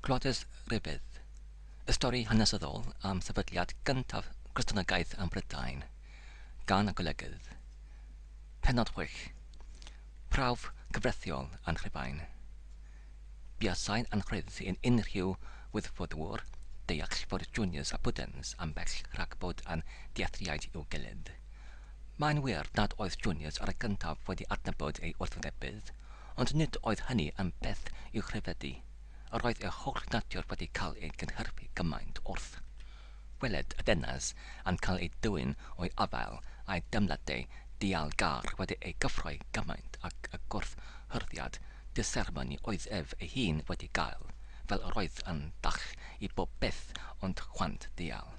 Gwladys Rhufain, y stori hanesyddol am sefydliad gyntaf Cristnogaeth yn Brydain, gan y golygydd. Pennod 6. Prawf cyfreithiol yn rhufain. Buasai'n anrhydd in unrhyw wyddfodwr deall fod juniors a pwdens am bell rhag bod yn deallriaid i'w gilydd. Mae'n wir nad oedd juniors ar y gyntaf wedi adnabod ei wrthwynebydd, ond nid oedd hynny yn beth i'w chryfedu. Yr oedd y holl natiwr wedi cael ei gynhyrchu gymaint wrth. Weled y dynas yn cael ei dwyn o'i afael a'i dymladau dialgar wedi ei gyffroi gymaint ac y gwrthhyrthiad disermoni oedd ef ei hun wedi gael, fel yr oedd yn dall i bob beth ond chwant dial.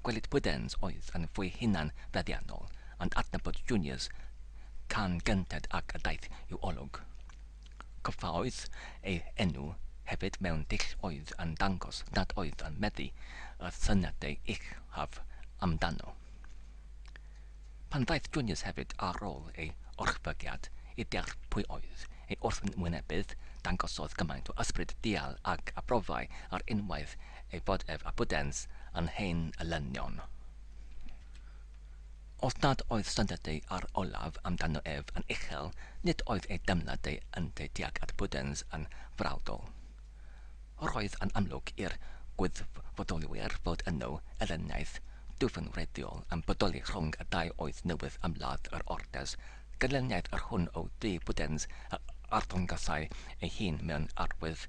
Gwelid pwdens oedd yn fwy hunan feddiannol, ond adnabod juniors can gynted ac y daith i'w olwg. Cyffaoedd ei enw hefyd mewn dull oedd yn dangos nad oedd yn meddu y syniadau uchaf amdano. Pan ddaeth juniors hefyd ar ôl ei orchfygiad i deall pwy oedd ei wrthwynebydd, dangosodd gymaint o ysbryd dial ac abrofau ar unwaith ei bod ef a pwdens yn hen elynion. Os nad oedd syniadau ar olaf amdano ef yn uchel, nid oedd ei dymladau yn tuag at pwdens yn frawdol. Yr oedd yn amlwg i'r gwyddfodolwyr fod yno elyniaeth dwfnwreiddiol yn bodoli rhwng y dau oedd newydd ymladd yr ordes, gynlyniaeth yr hwn o dri pwdens arddangosau ei hun mewn arwydd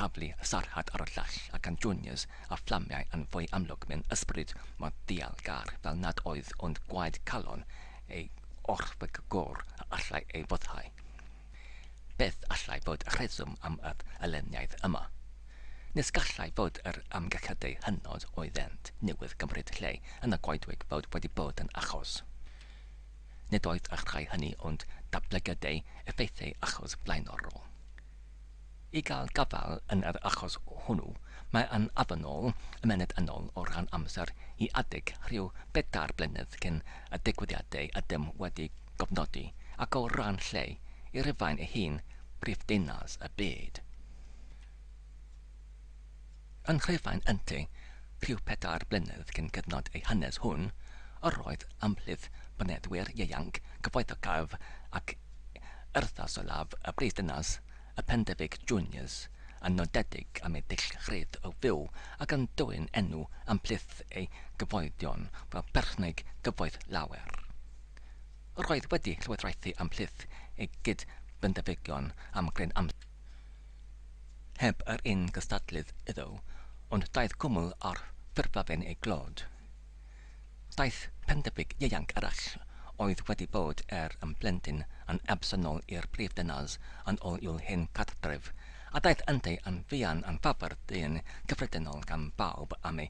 taflu sarhad ar y llall ac yn juniors a fflamiau yn fwy amlwg mewn ysbryd mor dialgar fel nad oedd ond gwaed calon ei orchfygwr allai ei foddhau. Beth allai fod y rheswm am y elyniaeth yma? Nes gallai fod yr amgylchydau hynod oeddent newydd gymryd lle yn y goedwig fod wedi bod yn achos. Nid oedd y rhai hynny ond dablygydau effeithiau achos blaenorol. I gael gafal yn yr achos hwnnw, mae yn afynol ymened ynol o ran amser i adeg rhyw 4 blynedd cyn y digwyddiadau ydym wedi gofnodi ac o ran lle i rhufain ei hun brifddinas y byd. Yn rhufain ynte, rhyw 4 blynedd cyn gyfnod ei hanes hwn, yr oedd amhlydd byneddwyr ieuanc cyfoethocaf ac yrthas olaf y brifddinas y Pendefig Juniors yn nodedig am ei dillchrydd o fyw ac yn dwyn enw amplith ei gyfoedion fel perchnig gyfoeth lawer. Yr oedd wedi llywodraethu amplith ei gyd-bendefigion am gryn amser. Heb yr un gystadlydd iddo, ond daeth cwmwl ar ffurfafyn ei glod. Daeth Pendefig ieuanc arall oedd wedi bod yn blentyn yn ebsynol i'r brifddinas yn ôl i'w hen cartref, a daeth ynddi yn fuan yn ffafr dyn gyffredinol gan bawb am ei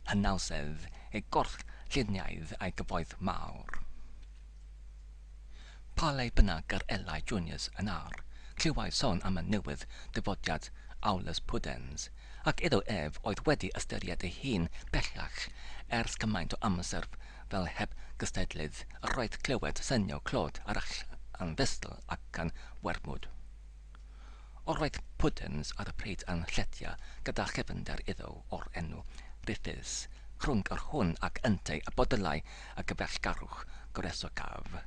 hynawsedd, ei gorch lluniaidd a'i gyfoeth mawr. Pa le bynnag yr elai juniors yn ar, clywai sôn am y newydd dyfodiad awlus pwdens, ac iddo ef oedd wedi ystyried ei hun bellach ers cymaint o amser fel heb gystadlydd yr roedd clywed synio clod arall yn festl ac yn wermwd. O'r roedd pwdens ar y pryd yn lletia gyda chefnder iddo o'r enw Ruffydd, rhwng yr hwn ac yntau y bodylau y gyfellgarwch goresogaf.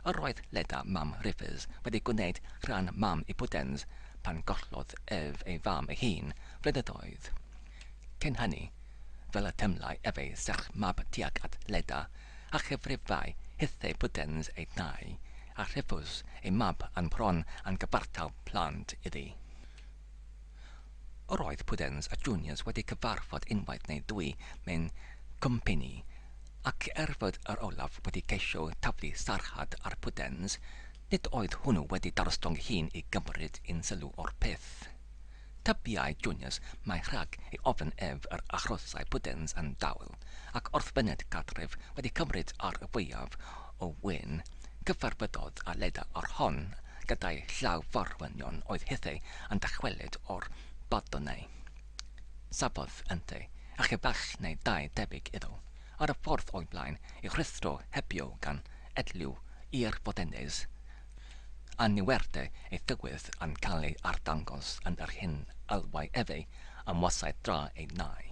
Yr roedd leda mam Ruffydd wedi gwneud rhan mam i pwdens pan gollodd ef ei fam ei hun flynyddoedd. Cyn hynny, fel y temlau efeu serch mab tuag at leda, a chyfrifau hithau pwdens ei nai, a rhifws ei mab yn bron yn gyfartal plant iddi. Yr oedd pwdens a juniors wedi cyfarfod unwaith neu ddwy mewn cwmpini, ac fod yr olaf wedi ceisio taflu sarhad ar pwdens, nid oedd hwnnw wedi darostong hun i gymryd un sylw o'r peth. Tybiau juniors mae rhag ei ofyn ef yr achrosau pwdens yn dawl, ac wrthbyned cartref wedi cymryd ar y fwyaf o wyn, cyfarfydodd a leda o'r hon gyda'i llaw forwynion oedd hithau yn dychwelyd o'r bodonau. Safodd yntau, a chyball neu dau debyg iddo, ar y ffordd o'i blaen i chrythro hebio gan edliw i'r bodenes. a niwerte ei ddigwydd yn cael ei arddangos yn yr hyn alwai efe am wasau dra ei nai.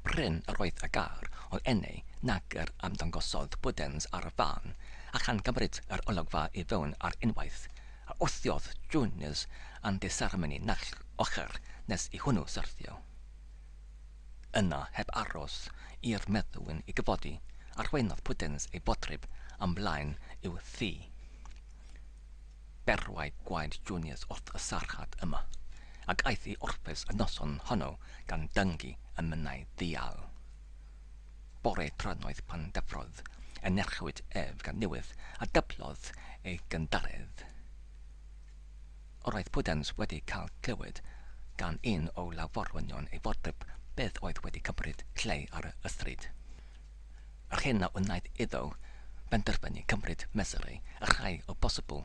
Bryn yr oedd y gar o enau nag yr amdangosodd bwdens ar y fan a chan gymryd yr olygfa i fewn ar unwaith a wthiodd juniors yn de seremoni nall ochr nes i hwnnw syrthio. Yna heb aros i'r meddwyn i gyfodi arweinodd pwdens ei bodryb am blaen i'w thi. Berwau gwaed juniors wrth y sarchad yma, ac aeth i orffus y noson honno gan dyngu y mynnau ddial. Bore trynoedd pan defrodd, enerchwyd ef gan niwydd a dyblodd ei gyndaredd. Roedd pwdens wedi cael clywed gan un o laforwynion ei fodryb beth oedd wedi cymryd lle ar y ystrid. Yr hyn a wnaeth iddo benderfynu cymryd mesurau y rhai o bosibl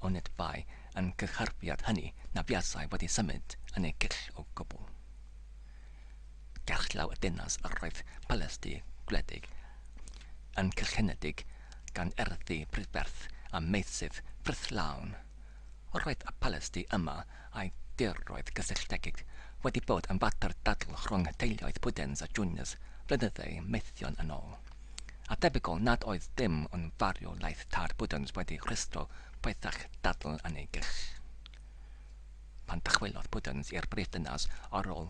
o nid bai yn cychyrfiad hynny na fiasau wedi symud yn ei gill o gwbl. Gerllaw y dinas yr roedd Palesti gwledig yn cylchenedig gan erddi prydferth a meisydd prythlawn. Roedd y Palesti yma a'i diroedd gysylltedig wedi bod yn fater dadl rhwng teuluoedd pwdens a juniors blynyddau meithion yn ôl. A debygol nad oedd dim ond fario laeth tad pwdens wedi rhestro pethach dadl yn ei gill. Pan dychwelodd pwdens i'r brif dynas ar ôl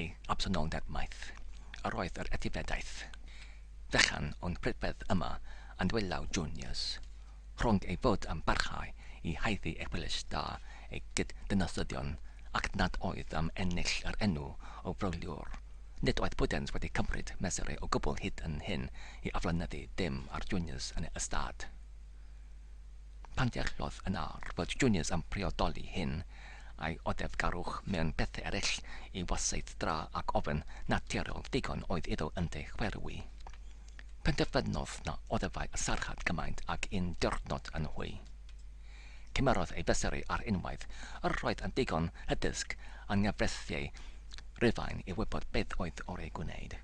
ei absenoldeb maith, yr oedd yr etifedaeth. Fechan o'n prydfedd yma yn dwylaw juniors, rhwng ei fod am barhau i haeddu eich da ei gyd-dynasyddion ac nad oedd am ennill yr enw o frawliwr. Nid oedd pwdens wedi cymryd mesurau o gwbl hyd yn hyn i aflynyddu dim ar juniors yn y ystad. Pan deallodd yn ar fod juniors am priodoli hyn a'i oddefgarwch mewn bethau eraill i wasaeth dra ac ofyn naturiol digon oedd iddo yn de chwerwi. Penderfynodd na oddefau y sarchad gymaint ac un diwrnod yn hwy. Cymerodd ei fesurau ar unwaith, yr roedd yn digon hydysg a nghyfrethiau rhufain i wybod beth oedd o'r ei gwneud.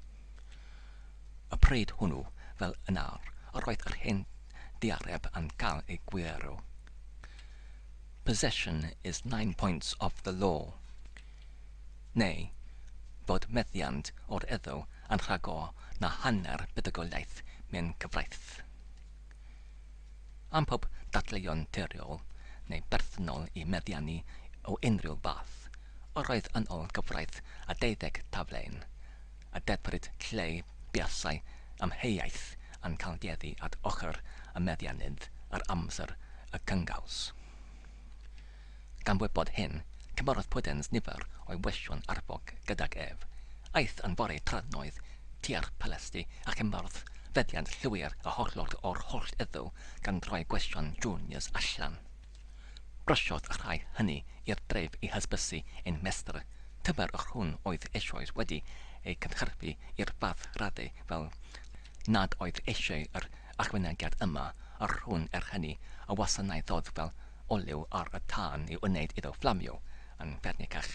Y pryd hwnnw, fel yn ar, yr roedd yr hyn diareb yn cael ei gwero. Possession is 9 points of the law. Neu, bod meddiant o'r iddo yn rhagor na hanner buddugoliaeth mewn cyfraith. Am pob dadleuon teiriol neu berthnol i meddiannu o unrhyw fath, yr oedd yn ôl gyfraith a 12 taflein, a debryd lle biasau amheuaeth yn cael dieddu at ochr y meddianydd ar amser y cyngaws. Gan wybod hyn, cymerodd pwdens nifer o'i wesion arbog gydag ef, aeth yn fore trynoedd tua'r Palesti a cymerodd feddiant llwyr a hollol o'r holl iddo gan droi gwestiwn juniors allan. Brysiodd y rhai hynny i'r dref i hysbysu ein mestr, tymer y hwn oedd eisoes wedi ei cynhyrfu i'r fath raddau fel nad oedd eisiau yr achwynegiad yma ar hwn hynny a wasanaethodd fel olew ar y tân i wneud iddo fflamio yn fernicach.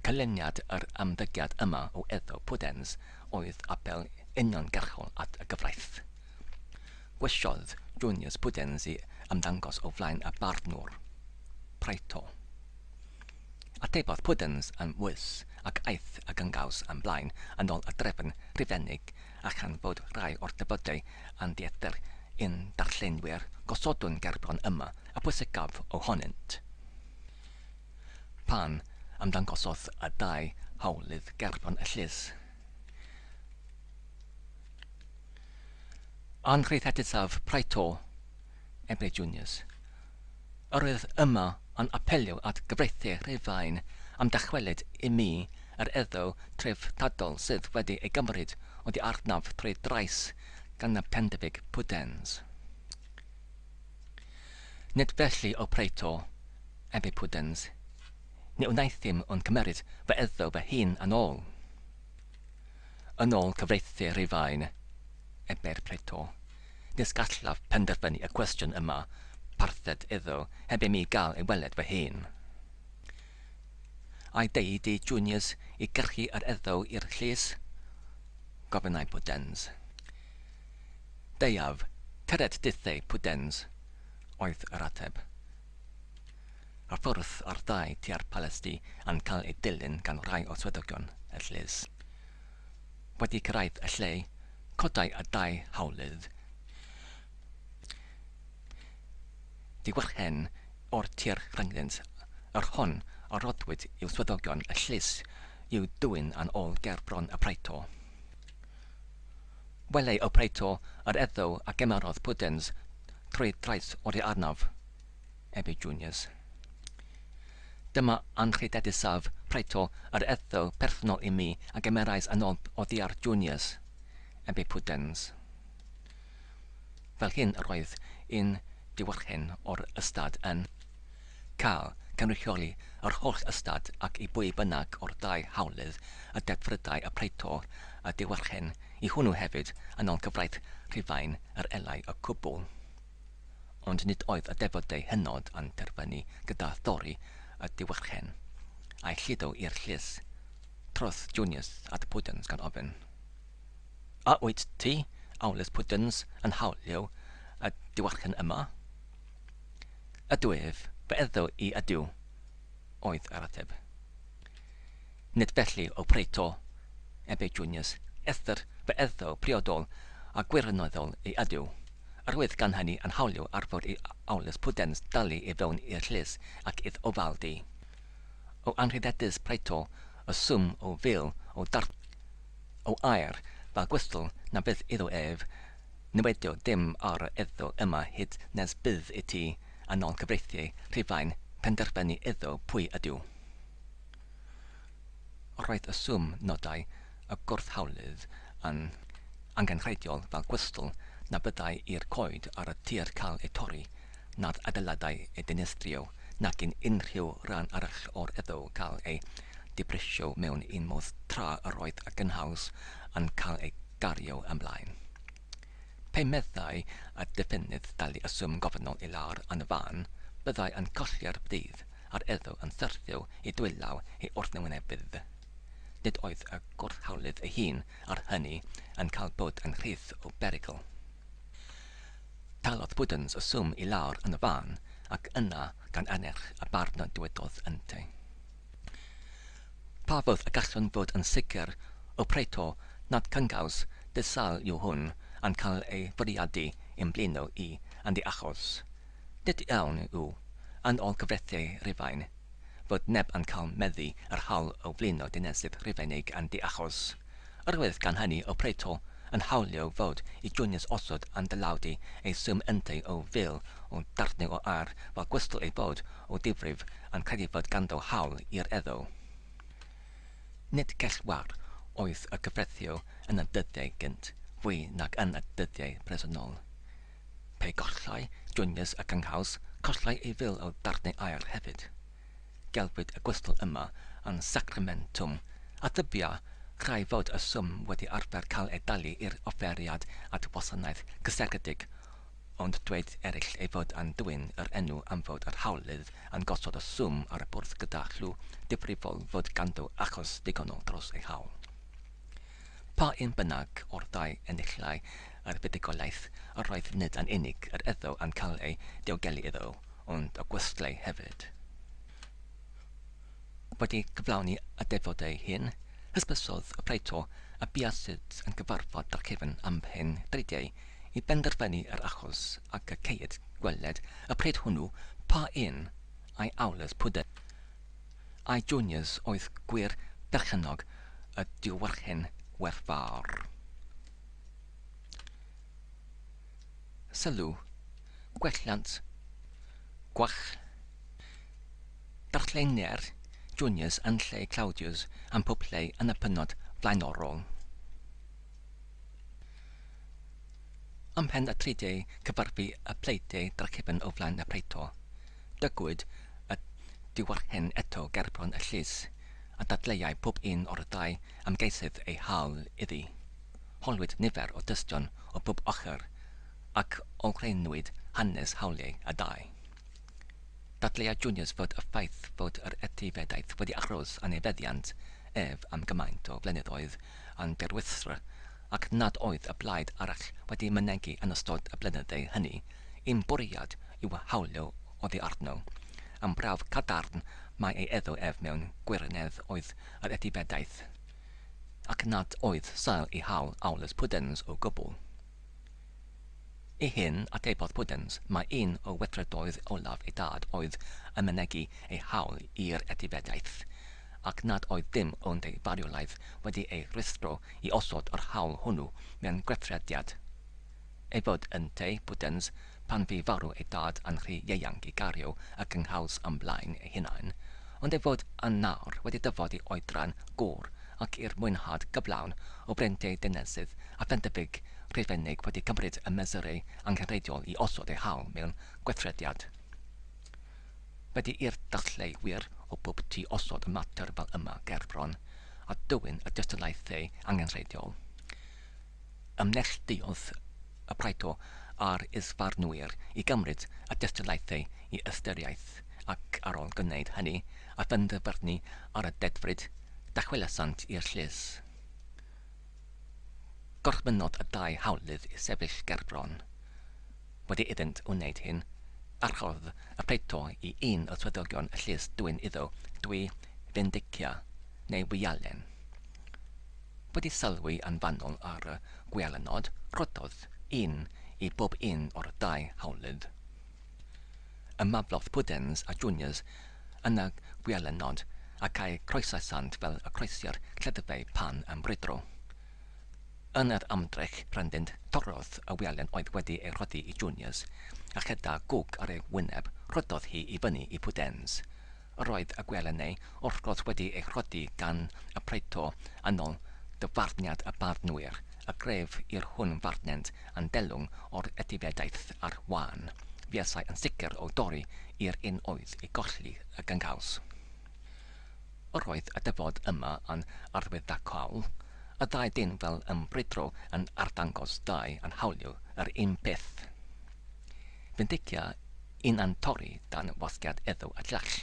Cylyniad yr ymddygiad yma o iddo pwdens oedd apel uniongyrchol at y gyfraith. Gwesiodd juniors pwdens i ymddangos o flaen y barnwr, praeto. Atebodd pwdens yn wys ac aeth y gyngaws yn blaen yn ôl y drefn rhifennig a chan fod rhai o'r debydau yn diethyr un darllenwyr gosodwn gerbron yma a pwysicaf ohonynt. Pan ymddangosodd y 2 hawlydd gerbron y llys. Anrhyddedisaf praeto Ebre Juniors. Yr oedd yma yn apelio at gyfreithiau rhufain am dachwelyd i mi yr iddo treftadol sydd wedi ei gymryd wedi arnaf trwy drais gan y pendefig pwdens. Nid felly o praeto, ebe pwdens, ni wnaeth ddim o'n cymeryd fy iddo fy hun yn ôl. Yn ôl cyfreithiau rhufain, ebe'r praeto, nes gallaf penderfynu y cwestiwn yma parthed iddo heb i mi gael ei weled fy hun. A'i deud i juniors i gyrchu yr iddo i'r llys? Gofynnau pwdens. Deiaf, tyred dithau pwdens, oedd yr ateb. Ar ffwrdd ar ddau tua'r Palesti yn cael ei dilyn gan rai o swyddogion y llys. Wedi cyrraedd y lle, codai y dau hawlydd. Diwyrchen o'r tir rhyngddynt, yr hon a rodwyd i'w swyddogion y llys i'w dwyn yn ôl ger bron y preito. Welai o preito yr eddo a gymerodd pwdens trwy drais o'r arnaf, Ebe Juniors. Dyma anrhydedusaf preito yr eddo personol i mi a gymerais yn ôl o ddiar Juniors, Ebe Pwdens. Fel hyn yr oedd un diwyrchen o'r ystad yn cael cynrychioli yr holl ystad ac i bwy bynnag o'r dau hawlydd y defrydau y preito a diwyrchen i hwnnw hefyd yn ôl cyfraith rhufain yr elai y cwbl. Ond nid oedd y defodau hynod yn terfynu gyda thori y diwyrchen a'i lludo i'r llys. Trodd Juniors at Pwdens gan ofyn. A wyt ti, awlys Pwdens, yn hawlio y diwyrchen yma? Ydw ef, fy eddo i ydw, oedd yr ateb. Nid felly o preito, Ebe Juniors, ethyr fy eddo priodol a gwirioneddol i ydw. Arwydd gan hynny yn hawlio ar fod i awlys Pwdens dalu i fewn i'r llys ac idd ofaldi. O anrhydedus preito y swm o fil o air fel gwystl na bydd iddo ef, niwedio dim ar y eddo yma hyd nes bydd i ti yn ôl cyfreithiau rhufain penderfynu iddo pwy ydw. Roedd y swm nodau y gwrthhawlydd yn angenrheidiol fel gwystl na byddai i'r coed ar y tir cael ei torri nad adeiladau ei dinistrio nac in unrhyw rhan arall o'r eddo cael ei dibrisio mewn un modd tra yr oedd y gynhaws yn cael ei gario ymlaen. Pe meddai a diffynydd dalu y swm gofynol i lawr yn y fan, byddai yn colli'r dydd a'r eddo yn syrthio i dwylaw ei wrthnewynebydd. Nid oedd y gwrthhawlydd ei hun ar hynny yn cael bod yn rhydd o berygl. Talodd Pwdens y swm i lawr yn y fan ac yna gan enerch y barna dywedodd ynte. Pa fodd y gallwn fod yn sicr o preito nad cyngaws dysal yw hwn yn cael ei fwriadu yn blino i yn di achos. Nid iawn yw, yn ôl cyfreithiau rhufain, fod neb yn cael meddu yr hawl o flino dinesydd rhufeinig yn di achos. Arwydd gan hynny o preito yn hawlio fod i Juniors osod yn dylawdi ei swm ynte o fil o darnu o ar fel gwystl ei bod o difrif yn credu fod ganddo hawl i'r eddo. Nid cellwar oedd y cyfreithio yn y dyddiau gynt, fwy nag yn y dyddiau presennol. Pe gollai Juniors y cynghhaws, collai ei fil o darnu air hefyd. Gelwyd y gwystl yma yn sacramentwm, a dybia rhai fod y swm wedi arfer cael ei dalu i'r offeriad at wasanaeth gysergydig, ond dweud eraill ei fod yn dwyn yr enw am fod yr hawlydd yn gosod y swm ar y bwrdd gyda llw difrifol fod ganddo achos digonol dros ei hawl. Pa un bynnag o'r ddau enillau yr buddugoliaeth yr roedd nid yn unig yr eddo yn cael ei diogelu iddo, ond y gwystlau hefyd. Wedi cyflawni y defodau hyn, hysbysodd y preito a buasid yn gyfarfod ar cefn am hyn dreidiau i benderfynu yr achos ac y ceid gweled y pred hwnnw pa un a'i awlys Pwdens. A'i Juniors oedd gwir berchenog y diwyrchen werthfawr. Sylw, gwelliant, gwach, darlleinier Juniors yn lle Claudius am pwpleu yn y pynod flaenorol. Ym mhen y 30 cyfarfu y pleidau drachefn o flaen y preito, dygwyd y diwyrchen eto gerbron y llys a dadleuau pob un o'r ddau ymgeisydd ei hawl iddi. Holwyd nifer o dystion o bob ochr ac olgreinwyd hanes hawliau y dau. Dadleuau Juniors fod y ffaith fod yr etifedaeth wedi aros yn ei feddiant ef am gymaint o flynyddoedd yn berwythra ac nad oedd y blaid arall wedi mynegu yn ystod y blynyddoedd hynny un bwriad yw hawlio oddi arno, am prawf cadarn mae ei eddo ef mewn gwirionedd oedd yr etifeddaeth, ac nad oedd sail i hawl awlus Pwdens o gwbl. I hyn atebodd Pwdens mae un o weithredoedd olaf ei dad oedd ymenegu ei hawl i'r etifeddaeth, ac nad oedd dim ond ei farwolaeth wedi ei rithro i osod yr hawl hwnnw mewn gweithrediad. Ei fod yn te Pwdens pan fu farw ei dad yn rhy ieuanc i gario y gynghaws ymlaen ei hunain, ond ei fod yn nawr wedi dyfod i oedran gŵr ac i'r mwynhad gyflawn o brentau dinesydd a phentybig rhufeinig wedi cymryd y mesurau angenrheidiol i osod ei hawl mewn gweithrediad. Wedi i'r dallai wir o bob tu osod y mater fel yma ger bron, a dywyn y dystiolaethau angenrheidiol. Ymnelltuodd y praeto a'r isfarnwyr i gymryd y dystiolaethau i ystyriaeth, ac ar ôl gwneud hynny, a benderfynu ar y dedfryd dachwelesant i'r llys. Gorchmynodd y dau hawlydd i sefyll ger bron. Wedi iddynt wneud hyn, archodd y praeto i un o swyddogion y llys dwyn iddo dwi fendicia neu wialen. Wedi sylwi yn fanwl ar y gwialenod, rhododd un i bob un o'r dau hawlydd. Ymaflodd Pwdens a Juniors yn y gwialenod ac ei croesasant fel y croesi'r lleddfau pan am brydro. Yn yr ymdrech rhandynt torrodd y wialen oedd wedi ei rhodi i Juniors, a chyda gwg ar ei wyneb rhododd hi i fyny i Pwdens. Roedd y gwelenau wrth wedi ei rhodi gan y praeto yn ôl dyfarniad y barnwyr, y gref i'r hwn farnent yn delwng o'r etifeddaeth ar wan, fuasai yn sicr o dorri i'r un oedd i golli y gynghaws. Roedd y dyfod yma yn arwyddocaol, y ddau dyn fel ymbrydro yn ardangos dau yn hawlio yr un peth. Fendicia un yn torri dan wasgiad eddo y llall,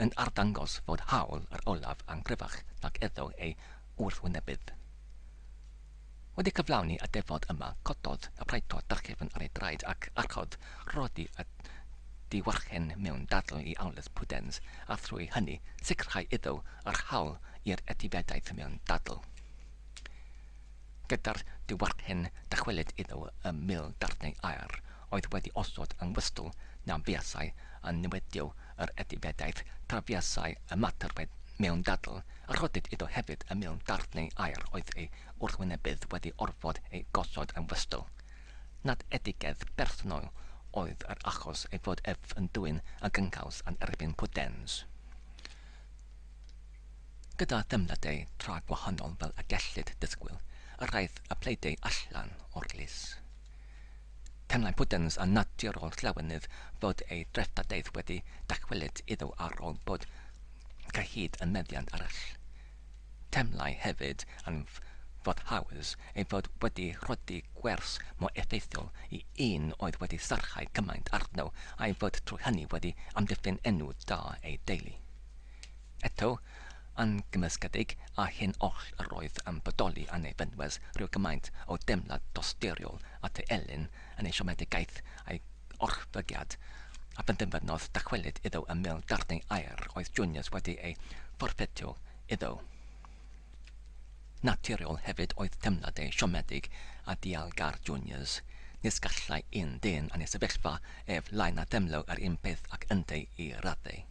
yn ardangos fod hawl yr olaf yn gryfach nag eddo ei wrthwynebydd. Wedi cyflawni y defod yma, cododd y praeto darchefn ar ei draed ac archodd rodi y diwarchen mewn dadl i awlus Pwdens, a thrwy hynny sicrhau iddo yr hawl i'r etifeddaeth mewn dadl. Gyda'r diwarchen dychwelyd iddo y mil darnau aer oedd wedi osod yn wystl na fuasau yn niwedio yr etifeddaeth tra fuasau y mater mewn dadl, a rhodid iddo hefyd y mil darnau aer oedd ei wrthwynebydd wedi orfod ei gosod yn wystl. Nad edigedd bersonol oedd yr achos ei fod ef yn dwyn y gynghaws yn erbyn Pwdens. Gyda themladau tra gwahanol fel y gellid disgwyl, y rhaid y pleidau allan o'r lys. Temlau Pwdens yn naturol llawenydd fod ei drefftadaeth wedi dachwelyd iddo ar ôl bod cyhyd yn meddiant arall. Temlau hefyd yn fod hawys ei fod wedi rhodi gwers mor effeithiol i un oedd wedi sarchau cymaint arno a'i fod trwy hynny wedi amddiffyn enw da ei deulu. Eto, yn gymysgedig a hyn oll yr oedd yn bodoli yn ei fynwes rhyw gymaint o demlad dosteriol at ei elyn yn ei siomedigaeth a'i orfygiad, a benderfynodd dachwelyd iddo y mil darnau aer oedd Juniors wedi ei forfetio iddo. Naturiol hefyd oedd temladau siomedig a dialgar Juniors. Nis gallai un dyn yn ei sefyllfa ef lain a demlo ar un peth ac yndau i raddau.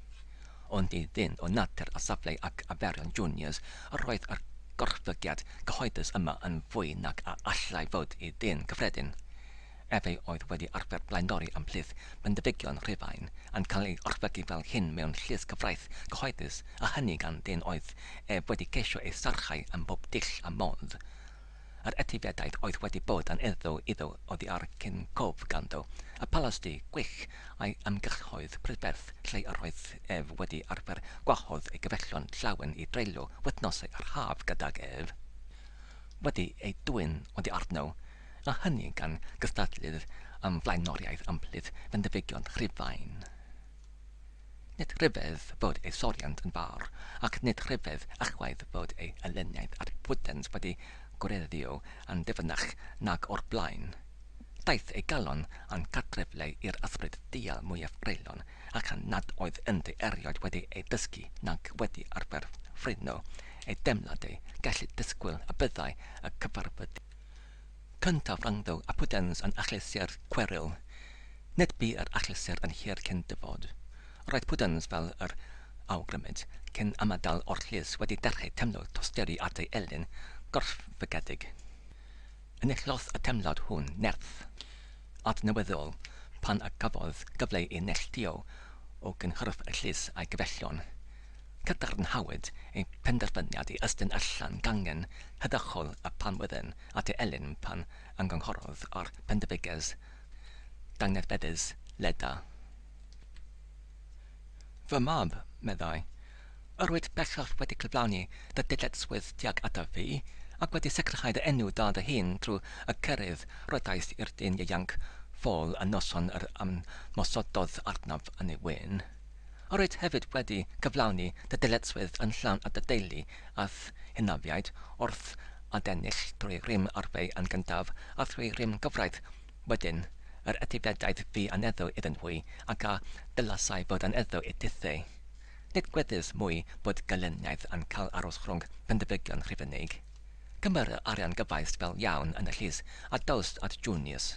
Ond i ddyn o natur a safle ac aferion Juniors, roedd yr gorfygiad cyhoeddus yma yn fwy nag a allai fod i dyn cyffredin. Efeu oedd wedi arfer blaenori am plyth bendifigion rhufain yn cael ei orfygu fel hyn mewn llys cyfraith cyhoeddus, a hynny gan dyn oedd wedi ceisio ei sarchau yn bob dill a modd. Yr etifeddaeth oedd wedi bod yn iddo oddi ar cyn cof ganddo, y palasti gwych a'i ymgylchoedd prydferth lle yr oedd ef wedi arfer gwahodd ei gyfellion llawen i dreulio wythnosau ar haf gydag ef. Wedi ei dwyn oddi arno, a hynny gan gystadlydd am flaenoriaeth amplydd bendifigion rhufain. Nid rhyfedd bod ei soriant yn fawr, ac nid rhyfedd achwaidd bod ei elyniaeth ar Pwdens wedi gwireddio yn difynach nag o'r blaen. daeth ei galon yn cartrefle i'r ysbryd dial mwyaf greulon, ac nad oedd ynddi erioed wedi ei dysgu nac wedi arfer ffrinno ei demladau gallu disgwyl a byddai y cyfarfod. Cyntaf rangddo a pwdens yn achlysur cweryl. Nid bu yr achlysur yn hir cyn dyfod. Roedd pwdens fel yr awgrymyd cyn amadal o'r llys wedi dechrau temlo tosteri at ei elyn gorffygedig. Enillodd y temlad hwn nerth adnewyddol pan y cafodd gyfle i neilltio o gynhyrf y llys a'i gyfellion. Cadarnhawyd ei penderfyniad i ystyn allan gangen hydachol y panwyddyn at ei elyn pan ynghorrodd ar penderfyges dangnefeddys leda. Fy mab, meddai, yrwyd bellach wedi cyflawni dy dyletswydd tuag ata fi ac wedi sicrhau dy enw da dy hun trwy y cyrydd roedais i'r dyn ieuanc ffôl y noson yr ymosoddodd arnaf yn ei wyn. Roedd hefyd wedi cyflawni dy dyletswydd yn llawn at y deulu ath hynafiaid wrth adennill drwy rym arfau yn gyntaf a drwy rym gyfraith wedyn yr etifeddaeth fi aneddo iddyn hwy ac a dylasau bod aneddo i tithau. Nid gweddys mwy bod galyniaeth yn cael aros rhwng penderfygion rhifynig. Cymyr y arian gyfaes fel iawn yn y llys a dost at Junius.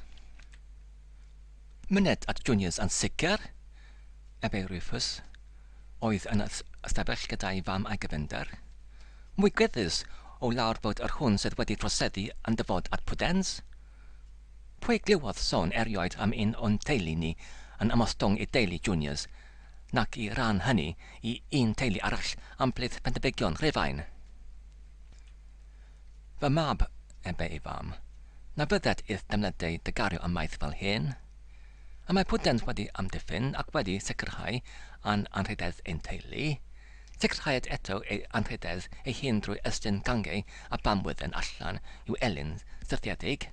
Myned at Junius yn sicr, ebau Rufus, oedd yn ystafell gyda'i fam a'i gyfynder. Mwy gweddys o lawr bod yr hwn sydd wedi troseddu yn dyfod at pwdens. Pwy glywodd sôn erioed am un o'n teulu ni yn ymostong i deulu Junius, nac i ran hynny i un teulu arall am blydd penderfygion rhufain. Fy mab, ebau ei fam, na bydded idd demledau dygario ymaith fel hyn. A mae pwdens wedi amddiffyn ac wedi sicrhau yn anrhydedd ein teulu. Sicrhaued eto ei anrhydedd ei hun drwy ystyn gangau a bamwyddyn allan i'w elyn sythiedig.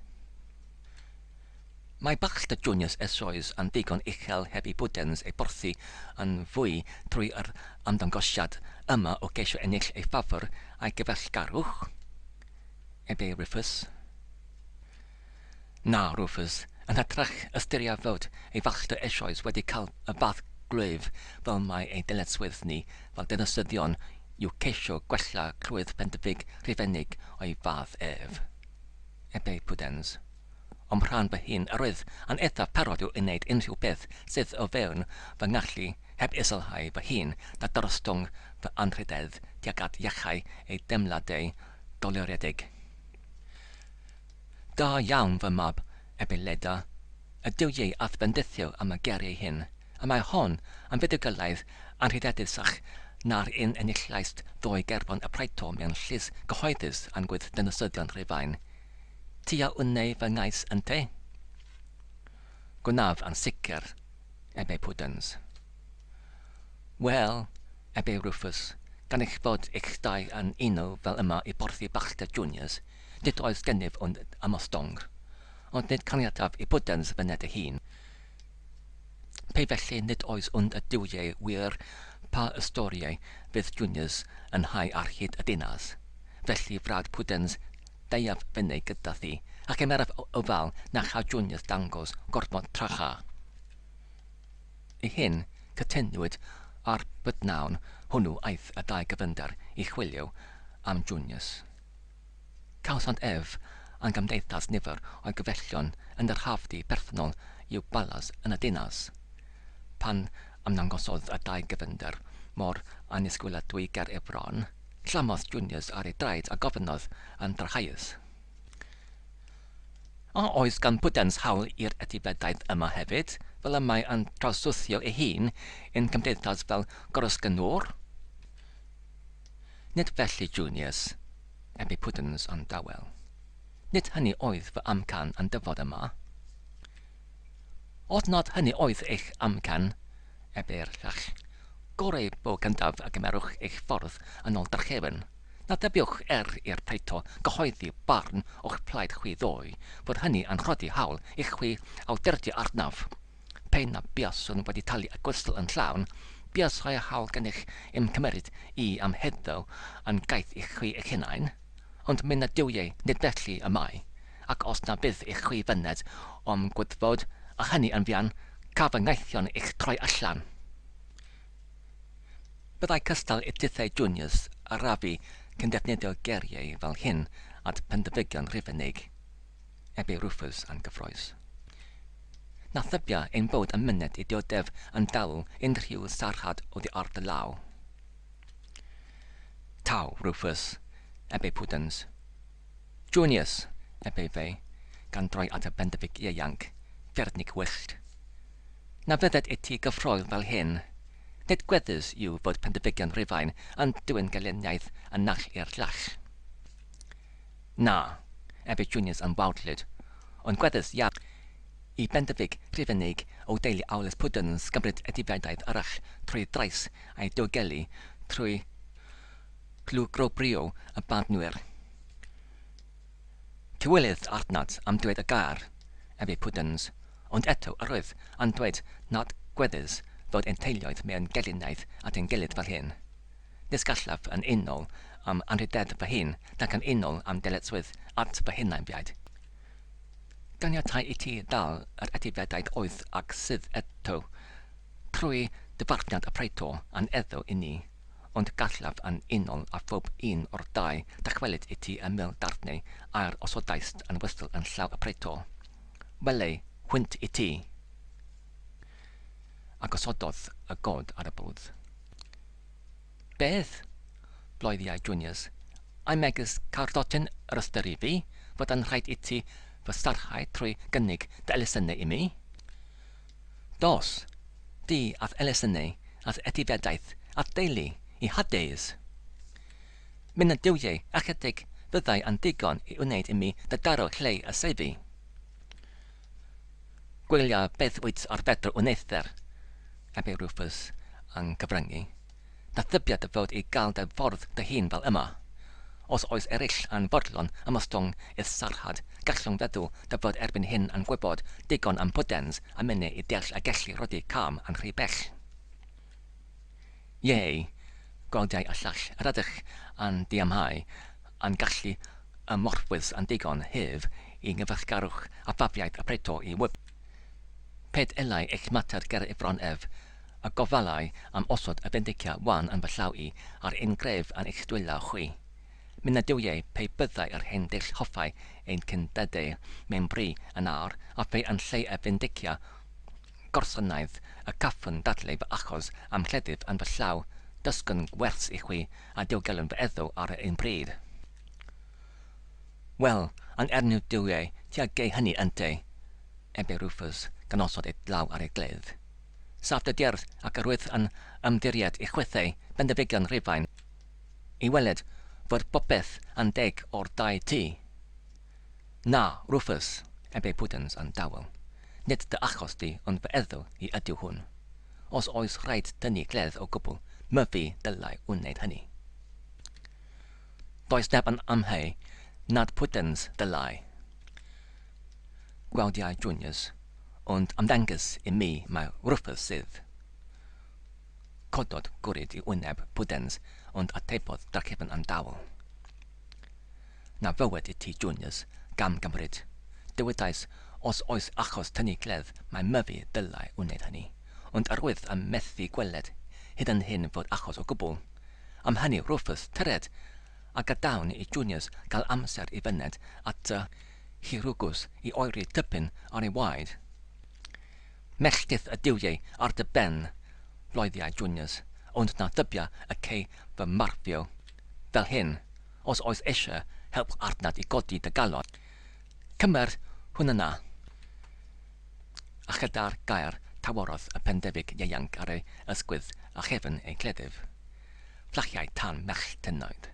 Mae bach dy Junius esoes yn ddigon uchel heb i pwdens ei borthu yn fwy trwy yr amdangosiad yma o geisio ennill ei ffafr a'i gyfellgarwch. Ebau Rufus. Na, Rufus, yn hytrach ystyria fod ei fallta esoes wedi cael y fath glwyf fel mae ei dyletswydd ni fel dynasyddion i'w ceisio gwella clwydd penderfyg rhifennig o'i fath ef. Ebau pwdens. Ond rhan fy hun yr oedd yn eithaf parod i'w wneud unrhyw beth sydd o fewn fy ngallu heb iselhau fy hun na dorostong fy anrhydedd tuag at iachau ei demladau doleriedig. Da iawn fy mab, ebau leda, y diwiau ath bendithio am y geriau hyn, a mae hon yn fuddugolaidd anrhyddedusach na'r un enillais ddwy gerbon y praeto mewn llys gyhoeddus yn gwydd dynasyddion rhufain. Tia wnneu fy ngais yn te? Gwnaf yn sicr, ebau pwdens. Wel, ebau Rufus, gan eich bod eich dau yn uno fel yma i borthu bachta Junius, nid oes gennyf ond ymostong, ond nid caniataf i pwdens fyned y hun. Pe felly nid oes ond y diwiau wir pa ystoriau fydd Junius yn hau ar hyd y dinas. Felly frad pwdens deiaf fyny gyda thi, ac emeraf ofal na chael Junius dangos gormod tracha. I hyn cytuniwyd ar bydnawn hwnnw aeth y dau gyfynder i chwilio am Junius. Cawsant ef yn gymdeithas nifer o'i gyfellion yn yr hafdi berthnol i'w balas yn y dinas. Pan ymdangosodd y dau gyfynder mor anisgwyladwy ger Efron, llamodd Junius ar ei draed a gofynodd yn drachaius. A oes gan pwdens hawl i'r etifeddaeth yma hefyd, fel y mae yn trawswthio ei hun yn gymdeithas fel gorysgynwr? Nid felly, Junius, ebau pwdens yn dawel. Nid hynny oedd fy amcan yn dyfod yma. Od nad hynny oedd eich amcan, ebau'r llall, gorau bo gyntaf a gymerwch eich ffordd yn ôl darchefn, na dybiwch i'r preito gyhoeddi barn o'ch plaid chwi ddoi, fod hynny yn rhodi hawl i'ch chwi awdurdio arnaf. Pe na biaswn wedi talu y gwystl yn llawn, biasau hawl gennych cymryd i am heddo yn gaeth i'ch chwi eich hunain, ond mynd na diwiau nid felly y mae, ac os na bydd eich chwifyned om gwybod, a hynny yn fian cyfyngaethion eich troi allan. Byddai cystal i tithau juniors a rafi cyn defnyddio geriau fel hyn at penderfygion rhufeinig, ebe rhuffydd yn gyffroes. Na thybia ein bod yn myned i diodef yn dal unrhyw sarhad o di ar dy law. Taw, Rufus, ebe pwdens. Juniors, ebe fe, gan droi at y benderfyg ieuanc, fernig wyllt. Na fyddet i ti gyffroel fel hyn. Nid gwedys yw fod penderfygion rhufain yn dywyn galeniaeth yn nall i'r llall. Na, ebe juniors yn wawdlyd, ond gwedys ia i benderfyg rhufeinig o deulu awlus pwdens gymryd edifiadaeth arall trwy drais a'i diogelu trwy glwgrobrio y badnwyr. Tywylydd arnad am dweud y gair, ebe pwdens, ond eto yr oedd yn dweud nad gwedys fod ein teuluoedd mewn gelinaeth at ein gilydd fel hyn. Nis gallaf yn unol am anrhydedd fy hun nac yn unol am dyletswydd at fy hunain fiaid. Ganiatai i ti dal yr edifiadaeth oedd ac sydd eto trwy dyfarniad y preito yn eddo i ni, ond gallaf yn unol a phob un o'r dau dachwelyd i ti ymyl darnau a'r osodaist yn wystl yn llaw y preito. Welai, hwynt i ti. A gosododd y god ar y bwdd. Beth? Bloeddiau juniors. Ai megis cardotyn yr ystyr i fi, fod yn rhaid i ti fy starchau trwy gynnig dy elusynau i mi? Dos, di ath elusynau ath edifiadaeth at deulu i hadeis. Mynd y diwiau achedig fyddai yn digon i wneud i mi ddaro lle y seifi. Gwylia beth wyt ar fedr wneithder, ebe Rufus yn cyfryngu. Na thybiad y fod i gael dy ffordd dy hun fel yma. Os oes eraill yn fodlon ymostong i'r sarhad, gallwn feddwl dy fod erbyn hyn yn gwybod digon am pwdens a mynd i deall a gellu rodi cam yn rhy bell. Ie, gweldiau a llall yr ydych yn diamhau yn gallu y morfwydd yn digon hyf i nghyfeillgarwch a fabiaeth y preto i wyb. Ped elai eich mater ger i bron ef, a gofalau am osod y bendicia wan yn fy llaw i ar un gref yn eich dwyla chwi. Mynd y diwiau pe byddai yr hen dill hoffau ein cyndedau mewn bri yn awr a pe yn lle y bendicia gorsynaidd y caffwn dadlau fy achos am lledydd yn fy llaw dysgon werth i chwi a diwgelwn fy eddo ar ein bryd. Wel, yn ernyw diwiau, tia gei hynny ynte, ebe Rufus gan osod ei glaw ar ei gledd. Saff dy dierth ac yr wyth yn ymddiriad i chwythau benderfygion rhufain. I weled fod bopeth yn deg o'r dau ti. Na, Rufus, ebe pwdens yn dawel. Nid dy achos di ond fy eddo i ydyw hwn. Os oes rhaid tynnu gledd o gwbl, myfi dylai wneud hynny. Does neb yn amheu, nad pwdens dylai. Gweldiau juniors, ond ymddangos i mi mae Rufus sydd. Codod gwryd i wyneb pwdens, ond atebodd darchefn yn dawel. Na fywyd i ti juniors, gam gymryd. Dywydais, os oes achos tynnu gledd, mae myfi dylai wneud hynny, ond arwydd yn methu gweled, hyd yn hyn fod achos o gwbl. Am hynny Rufus tyred, a gadawn i juniors gael amser i fyned at hirwgws i oeri typyn ar ei waed. Melltith y diwiau ar dy ben, bloeddiau juniors, ond na ddybia y cei fy marfio. Fel hyn, os oes eisiau help arnad i godi dy galon. Cymer hwn yna. A chyda'r gair taworodd y pendefig ieuanc ar ei ysgwydd a chefn ei cledyf. Flachiau tan mell tynoed.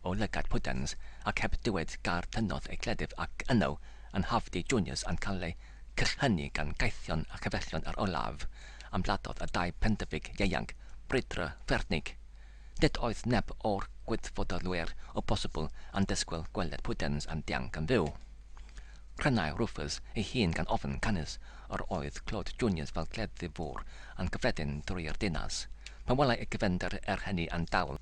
O lygad pwdens ac heb dywed gair tynodd ei cledyf ac yno yn hafdi juniors yn cael ei cychynnu gan gaethion a chyfellion ar olaf am bladodd y dau pendefig ieuanc brydra fernig. Nid oedd neb o'r gwyddfodolwyr o bosibl yn disgwyl gweled pwdens yn dianc yn fyw. Prynau Rufus ei hun gan ofyn canis o'r oedd clod juniors fel gleddifwr yn gyffredin drwy'r dinas. Pan welai y gyfender hynny yn dawl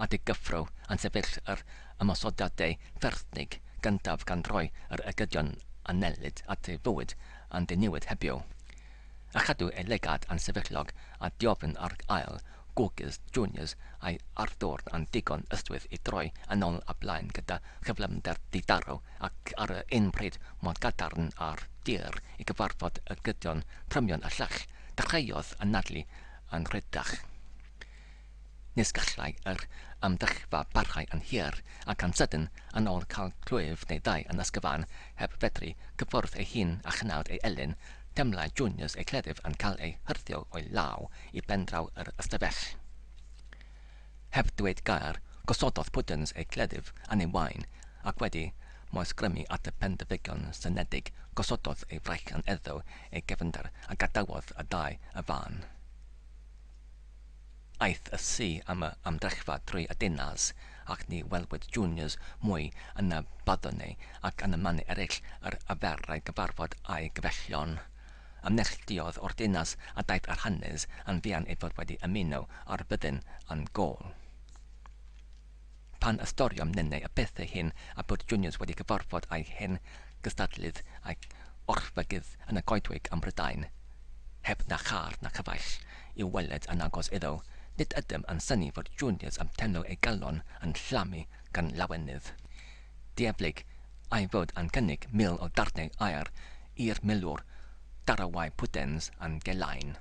a dy gyffro yn sefyll yr ymosodiadau ferthnig gyntaf gan roi yr egydion anelid at ei fywyd yn diniwyd hebio. A chadw ei legad ansefyllog a diofyn ar ail gwrgys juniors a'i arddwr yn digon ystwyth i droi yn ôl a blaen gyda chyflymder didaro ac ar y un pryd mod gadarn ar dir i gyfarfod y gydion prymion a llall, dechreuodd anadlu yn rhedach. Nis gallai yr ymdrechfa barhau yn hir ac yn sydyn yn ôl cael clwyf neu ddau yn ysgyfan heb fedru cyffwrdd ei hun a chynawd ei elyn, temlau juniors ei cleddyf yn cael ei hyrddio o'i law i bendraw yr ystafell. Heb dweud gair, gosododd Puddins ei cleddyf yn ei wain ac wedi moesgrymu at y pendifigion synedig gosododd ei fraich yn eddo ei gefnder a gadawodd y dau y fan. Aeth y si am y ymdrechfa drwy y dinas ac ni welwyd juniors mwy yn y baddonau ac yn y manu eraill yr aferau gyfarfod a'i gyfellion. Ymnelltiodd o'r dinas a daeth ar hanes yn fuan ei fod wedi ymuno ar byddin yn gôl. Pan ystoriom ninnau y bethau hyn a bod juniors wedi gyfarfod a'i hen gystadlydd a'i orfegydd yn y goedwig ym Mhrydain, heb na char na cyfaill i'w weled yn agos iddo, nid ydym yn syni fod juniors am tenlo ei galon yn llamu gan lawenydd. Dieblig a'i fod yn cynnig 1,000 o darnau aer i'r milwr darawau Puddins yn Gelain.